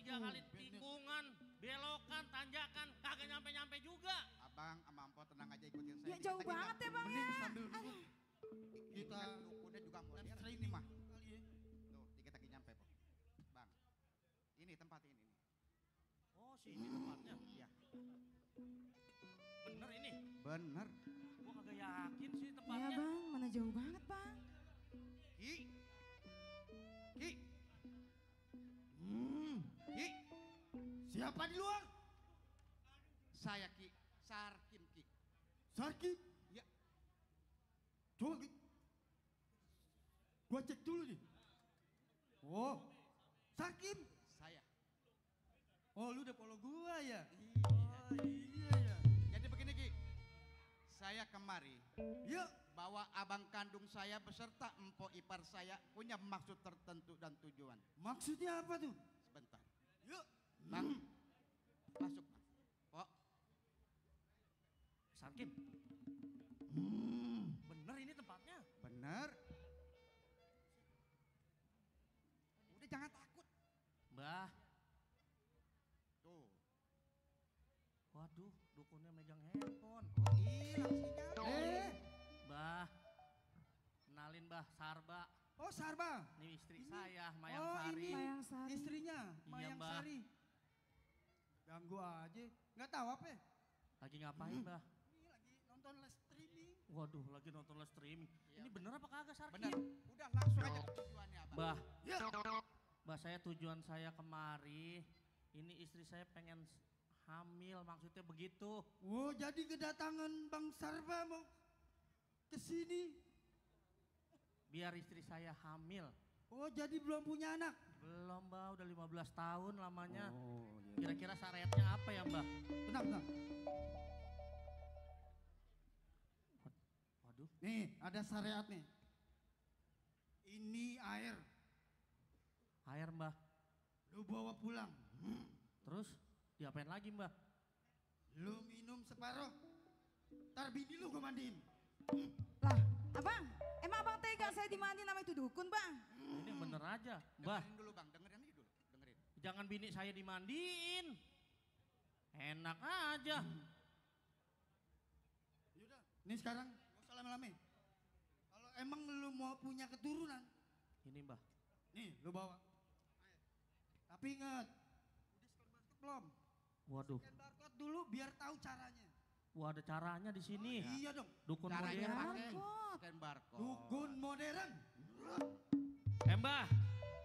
3 kali tikungan, belokan, tanjakan, kagak nyampe-nyampe juga. Abang sama Ampo tenang aja ikutin saya. Ya jauh banget ya bang ya. Sambil dulu. Kita dukunnya juga modern Let's ini mah. kali ya. Tuh, dikit lagi nyampe, Pok. Bang. Ini tempat ini nih. Oh sini tempatnya. Iya. Bener ini. Bener. Gua kagak yakin sih Iya tempatnya. bang, mana jauh banget bang. Ki. Ki. Ki. Siapa di luar? Saya Ki. Sarkim Ki. Sarki. Ya. Coba Ki. Gua cek dulu nih. Oh, Sarkim. Saya. Oh, lu udah follow gua ya? Iya. Iya ya. Jadi begini Ki. Saya kemari Yuk. bawa abang kandung saya beserta empok ipar saya punya maksud tertentu dan tujuan. Maksudnya apa tuh? Sebentar. Yuk. Bang. Masuk, Bang. Pok. Sarkim. Bener ini tempatnya. Bener. Udah jangan takut. Mbah. Tuh. Waduh, dukunnya megang handphone. Oh hilang sinyal. Mbah. Kenalin Mbah, Sarba. Oh, Sarba. Ini istri saya, Mayang Oh, Sari. ini Mayang Sari. istrinya, Iya, Mayang Mbah. Sari. Ganggu aja. Nggak tahu apa ya? Lagi ngapain Mbah? Ini lagi nonton live streaming. Waduh, lagi nonton live streaming. Iya, Ini bener apa kagak Sarkim? Bener. Udah langsung aja ke tujuannya abang. Mbah, Ya. Mbah saya tujuan saya kemari, ini istri saya pengen hamil, maksudnya begitu. Oh, jadi kedatangan Bang Sarba mau ke sini. Biar istri saya hamil. Oh, jadi belum punya anak. Belum Mbah, udah 15 tahun lamanya. Oh, iya. Kira-kira syariatnya apa ya Mbah? Tenang, tenang. Waduh, Nih, ada syariat nih. Ini air. air Mbah. Lu bawa pulang. Terus diapain lagi Mbah? Lu minum separuh. Ntar bini lu gue mandiin. Lah abang, emang abang tega saya dimandiin nama itu dukun bang? Ini bener aja. Mbah, Dengerin dulu bang, dengerin aja dulu. Dengerin. jangan bini saya dimandiin. Enak aja. Yaudah, nih sekarang gak usah lama-lama. Kalau emang lu mau punya keturunan, Ini Mbah. nih lu bawa. Tapi ingat, udah scan barcode belum? Waduh, Scan barcode dulu biar tahu caranya. wah ada caranya di sini. Iya dong, Dukun Caranya modern. pakai Barcode. scan barcode. dukun modern. Mbah,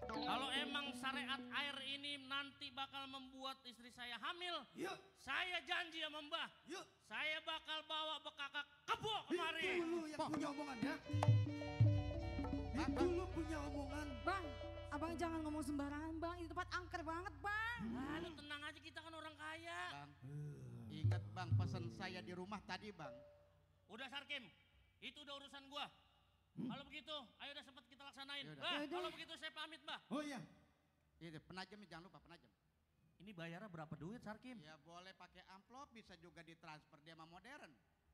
kalau emang syariat air ini nanti bakal membuat istri saya hamil, Yuk, saya janji sama Mbah, yuk. saya bakal bawa bekakak kebo kemari. Itu lu yang punya omongan ya. Itu lu punya omongan. Bang, abang jangan ngomong sembarangan bang, itu tempat angker banget bang. Ah, lu tenang aja, kita kan orang kaya. Bang, ingat bang pesan saya di rumah tadi bang. Udah Sarkim, itu udah urusan gua. Kalau begitu, ayo udah sempat kita laksanain. Yaudah. Bah, Yaudah. kalau begitu saya pamit Mbah. Oh iya, Iya, penajam jangan lupa penajam. Ini bayarnya berapa duit Sarkim? Ya boleh pakai amplop, bisa juga ditransfer dia sama modern.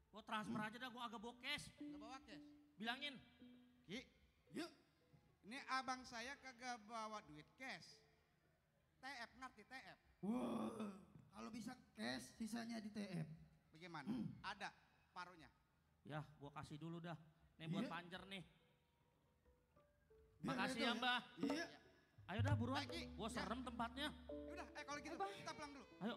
Gua transfer aja dah, gua agak bawa cash. Nggak bawa cash. Bilangin, Ki, yuk. ini abang saya kagak bawa duit cash. TF, ngerti TF? Wah, kalau bisa cash, sisanya di TF. Bagaimana? Ada parunya. ya gua kasih dulu dah. Nih buat Iya. panjer nih. Biar Makasih itu ya Mbah. Iya. Ayo dah buruan, Baik, Ki. gua Ya. serem tempatnya. Yaudah, kalau gitu Bang. kita pulang dulu. Ayo.